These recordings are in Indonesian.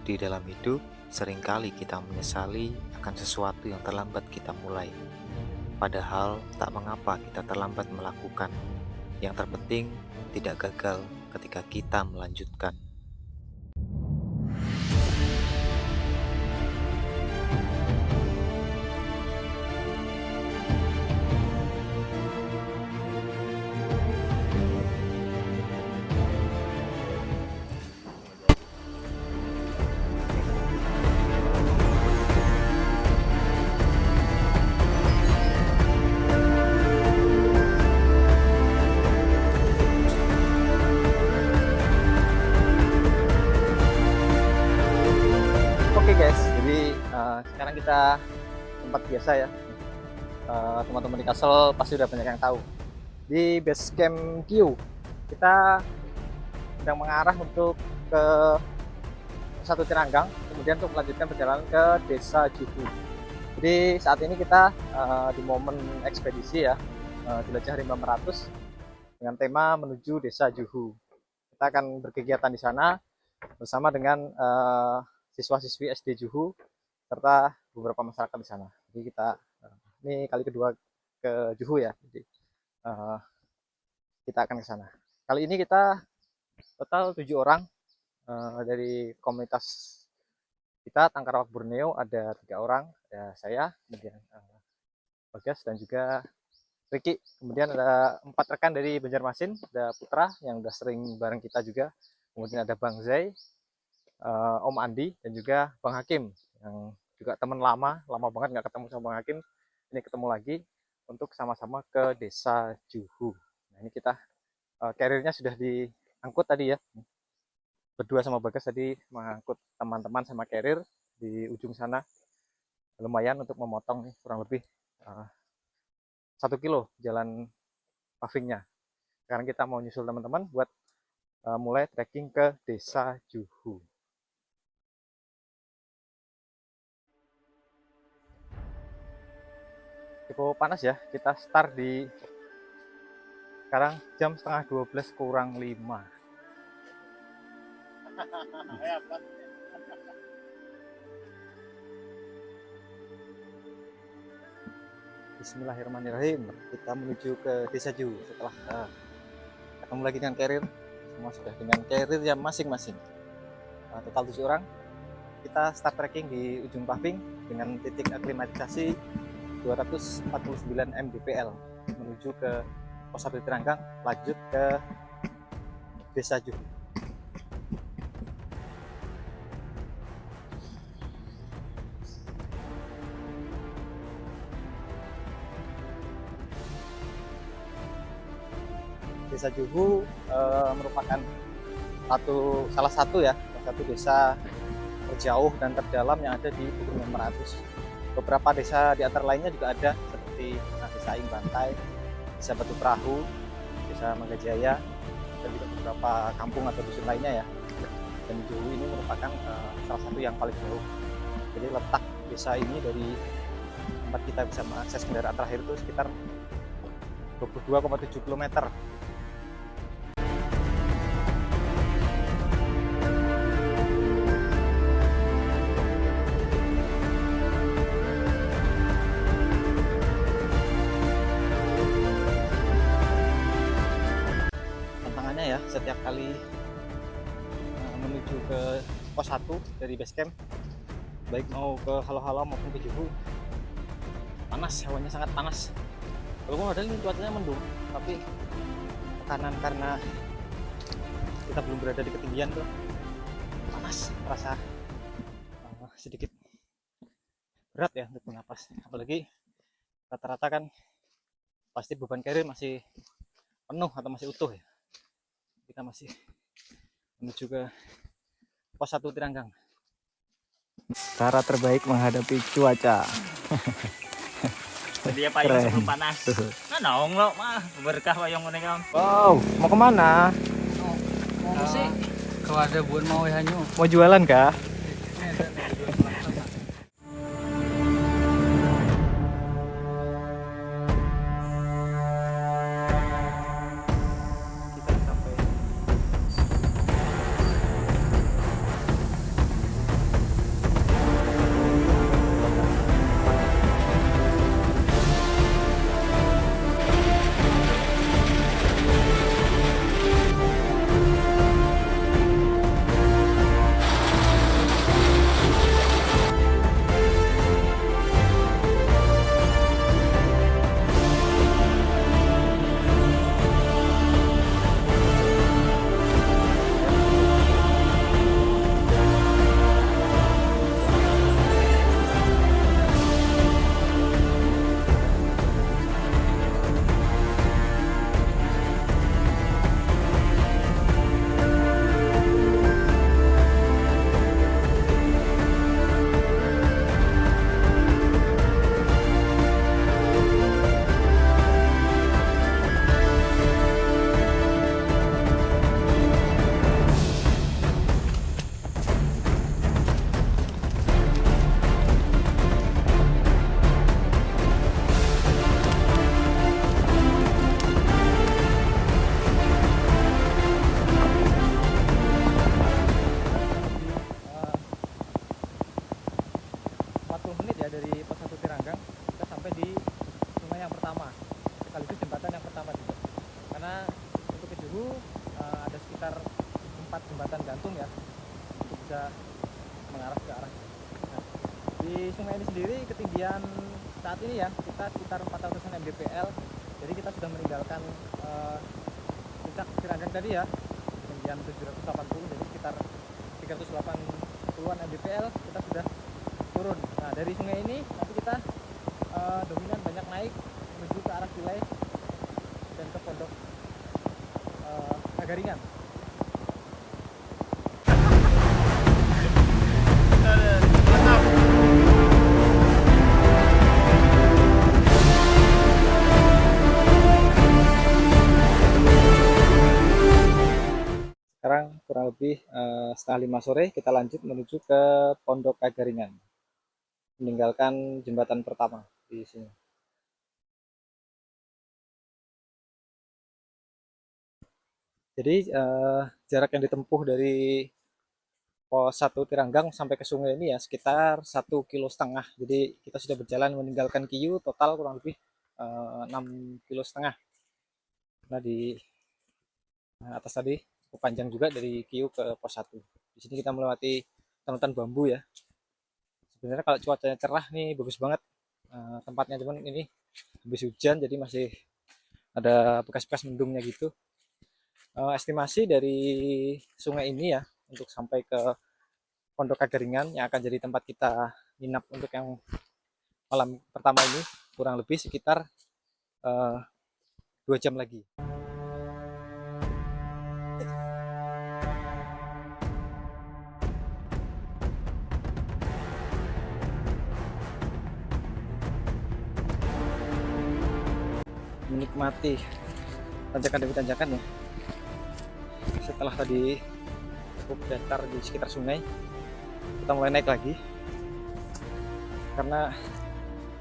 Di dalam hidup, seringkali kita menyesali akan sesuatu yang terlambat kita mulai. Padahal tak mengapa kita terlambat melakukan. Yang terpenting tidak gagal ketika kita melanjutkan. Oke guys, jadi sekarang kita tempat biasa ya. Teman-teman di Kasel pasti udah banyak yang tahu. Di base camp Q kita sedang mengarah untuk ke satu Tiranggang, kemudian untuk melanjutkan perjalanan ke Desa Juhu. Jadi saat ini kita di momen ekspedisi ya, jelajah rimba Meratus dengan tema menuju Desa Juhu. Kita akan berkegiatan di sana bersama dengan siswa-siswi SD Juhu serta beberapa masyarakat di sana. Jadi kita ini kali kedua ke Juhu ya. Jadi kita akan ke sana. Kali ini kita total 7 orang dari komunitas kita Tangkarawak Borneo. Ada 3 orang, ada saya, kemudian Bagas dan juga Ricky. Kemudian ada 4 rekan dari Banjarmasin, ada Putra yang udah sering bareng kita juga. Kemudian ada Bang Zai, Om Andi, dan juga Bang Hakim yang juga teman lama banget nggak ketemu sama Bang Hakim. Ini ketemu lagi untuk sama-sama ke Desa Juhu. Nah ini kita carrier-nya sudah diangkut tadi ya, berdua sama Bagas tadi mengangkut teman-teman sama carrier di ujung sana. Lumayan untuk memotong nih, kurang lebih 1 kilo jalan pavingnya. Sekarang kita mau nyusul teman-teman buat mulai trekking ke Desa Juhu. Cukup panas ya, kita start di sekarang jam setengah 12 kurang 5. Bismillahirrahmanirrahim. Kita menuju ke Desa Juhu setelah ketemu lagi dengan carrier. Semua sudah dengan carrier ya masing-masing. Total 7 orang. Kita start trekking di ujung paving dengan titik aklimatisasi 249 mdpl menuju ke pos 1 Tiranggang, lanjut ke Desa Juhu. Desa Juhu merupakan salah satu desa terjauh dan terdalam yang ada di Pegunungan Meratus. Beberapa desa di antara lainnya juga ada seperti Desa Aing Bantai, Desa Batu Perahu, Desa Manggajaya, dan juga beberapa kampung atau dusun lainnya ya. Dan Juhu ini merupakan salah satu yang paling jauh. Jadi letak desa ini dari tempat kita bisa mengakses kendaraan terakhir itu sekitar 22,7 km. Ya, setiap kali menuju ke pos 1 dari base camp, baik mau ke Halo-Halo maupun ke Juhu, panas, hawanya sangat panas. Walaupun padahal ini cuacanya mendung, tapi tekanan karena kita belum berada di ketinggian tuh panas, terasa sedikit berat ya untuk bernapas. Apalagi rata-rata kan pasti beban carrier masih penuh atau masih utuh ya. Kita masih menuju ke pos 1 Tiranggang. Cara terbaik menghadapi cuaca. Dia payung sebelum panas. Nah, naong lo mah berkah payung ngene kan. Wow, mau kemana? Mau sih? Kalau ada buat mau hanyu. Mau jualan kah? bisa mengarah ke arah. Nah, di sungai ini sendiri ketinggian saat ini ya kita sekitar 400 mdpl, jadi kita sudah meninggalkan puncak Ciranggang tadi ya, ketinggian 780, jadi sekitar 380-an mdpl kita sudah turun. Nah, dari sungai ini nanti kita dominan banyak naik menuju ke arah Cilai dan ke Pondok Kagaringan. Sekarang kurang lebih setengah 5 sore kita lanjut menuju ke Pondok Kagaringan, meninggalkan jembatan pertama di sini. Jadi jarak yang ditempuh dari pos 1 Tiranggang sampai ke sungai ini ya sekitar 1,5 km. Jadi kita sudah berjalan meninggalkan Kiyu total kurang lebih 6,5 km. Nah, di atas tadi cukup panjang juga dari Kiyu ke pos 1. Di sini kita melewati hutan bambu ya. Sebenarnya kalau cuacanya cerah nih bagus banget tempatnya, cuman ini habis hujan jadi masih ada bekas-bekas mendungnya gitu. Estimasi dari sungai ini ya untuk sampai ke Pondok Kagaringan yang akan jadi tempat kita nginap untuk yang malam pertama ini kurang lebih sekitar 2 jam lagi. Menikmati tanjakan demi tanjakan ya. Setelah tadi cukup datar di sekitar sungai, kita mulai naik lagi karena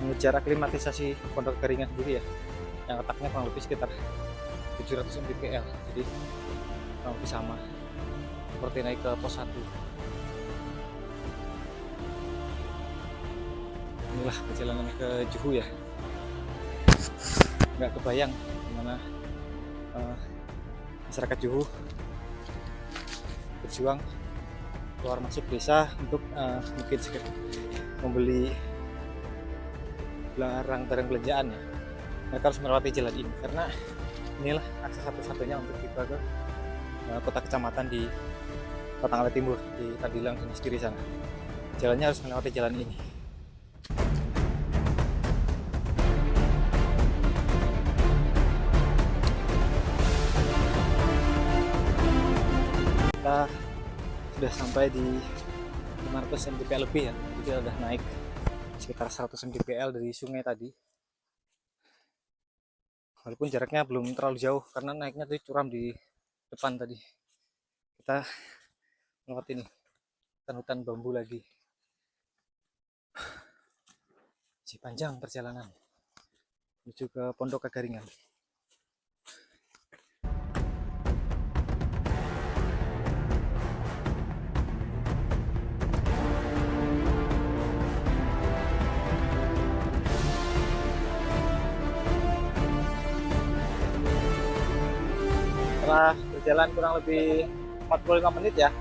mengejar aklimatisasi Pondok Kagaringan sendiri ya, yang letaknya kurang lebih sekitar 700 mdpl, jadi kurang lebih sama seperti naik ke pos 1. Inilah perjalanan ke Juhu ya, nggak kebayang gimana masyarakat Juhu berjuang keluar masuk desa untuk mungkin membeli barang belanjaan ya. Mereka harus melewati jalan ini karena inilah akses satu-satunya untuk kita ke kota kecamatan di Batanghari Timur, di Tadilang dan kiri sana. Jalannya harus melewati jalan ini. Kita sudah sampai di 500 mdpl lebih ya, jadi kita udah naik sekitar 100 mdpl dari sungai tadi, walaupun jaraknya belum terlalu jauh karena naiknya tadi curam di depan tadi. Kita melewati ini hutan bambu lagi. Masih panjang perjalanan menuju ke Pondok Kagaringan. Setelah berjalan kurang lebih 45 menit ya,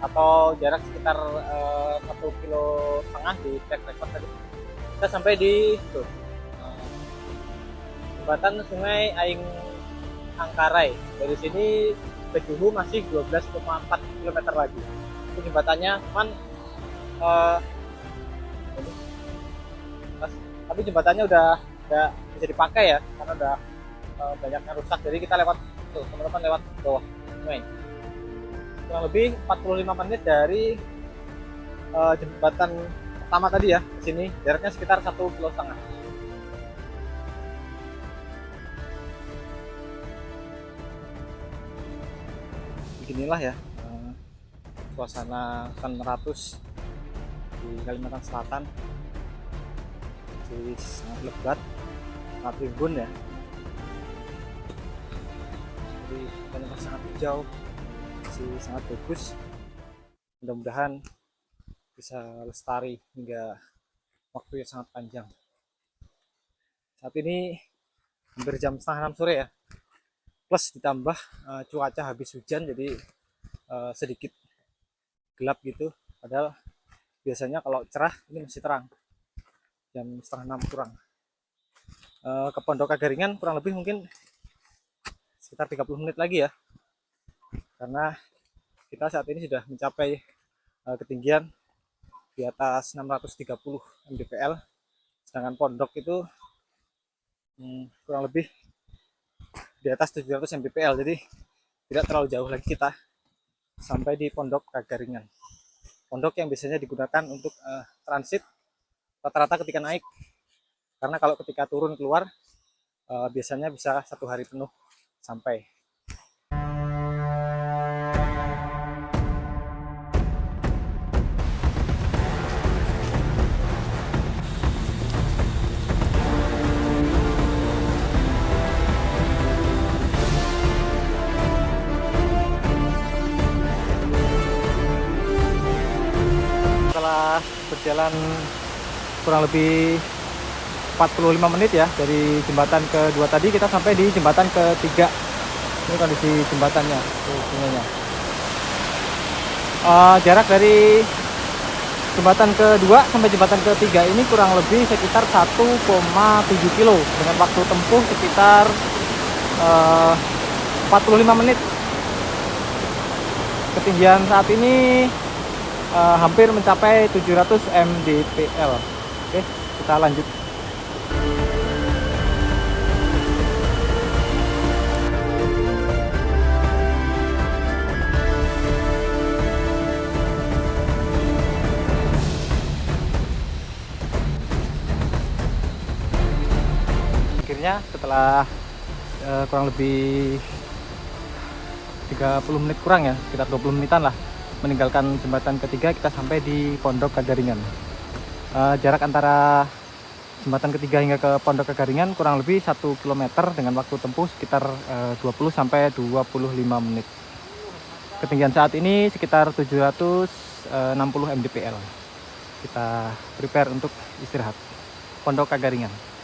atau jarak sekitar 1,5 kilo di track record tadi, kita sampai di itu, jembatan Sungai Aing Angkarai. Dari sini ke Juhu masih 12,4 km lagi. Itu jembatannya, cuman tapi jembatannya udah bisa dipakai ya karena udah banyaknya rusak. Jadi kita lewat tuh, teman-teman, lewat bawah sungai. Kurang lebih 45 menit dari jembatan pertama tadi ya ke sini, jaraknya sekitar 1,5 kilo. Beginilah ya suasana hutan Meratus di Kalimantan Selatan. Jadi sangat lebat, sangat rimbun ya. Jadi Kalimantan sangat hijau, masih sangat bagus. Mudah-mudahan bisa lestari hingga waktu yang sangat panjang. Saat ini hampir jam setengah 6 sore ya, plus ditambah cuaca habis hujan, jadi sedikit gelap gitu, padahal biasanya kalau cerah ini masih terang, jam setengah 6 kurang. Ke Pondok Kagaringan kurang lebih mungkin sekitar 30 menit lagi ya, karena kita saat ini sudah mencapai ketinggian di atas 630 mdpl, sedangkan pondok itu kurang lebih di atas 700 mdpl, jadi tidak terlalu jauh lagi kita sampai di Pondok Kagaringan. Pondok yang biasanya digunakan untuk transit rata-rata ketika naik, karena kalau ketika turun keluar biasanya bisa 1 hari penuh sampai. Setelah berjalan kurang lebih 45 menit ya dari jembatan kedua tadi, kita sampai di jembatan ketiga. Ini kondisi jembatannya, sungainya. Jarak dari jembatan kedua sampai jembatan ketiga ini kurang lebih sekitar 1,7 kilo dengan waktu tempuh sekitar 45 menit. Ketinggian saat ini hampir mencapai 700 mdpl. Oke, kita lanjut. Akhirnya setelah kurang lebih 30 menit kurang ya, sekitar 20 menitan lah, meninggalkan jembatan ketiga, kita sampai di Pondok Kagaringan. Jarak antara jembatan ketiga hingga ke Pondok Kagaringan kurang lebih 1 km dengan waktu tempuh sekitar 20 sampai 25 menit. Ketinggian saat ini sekitar 760 mdpl. Kita prepare untuk istirahat. Pondok Kagaringan.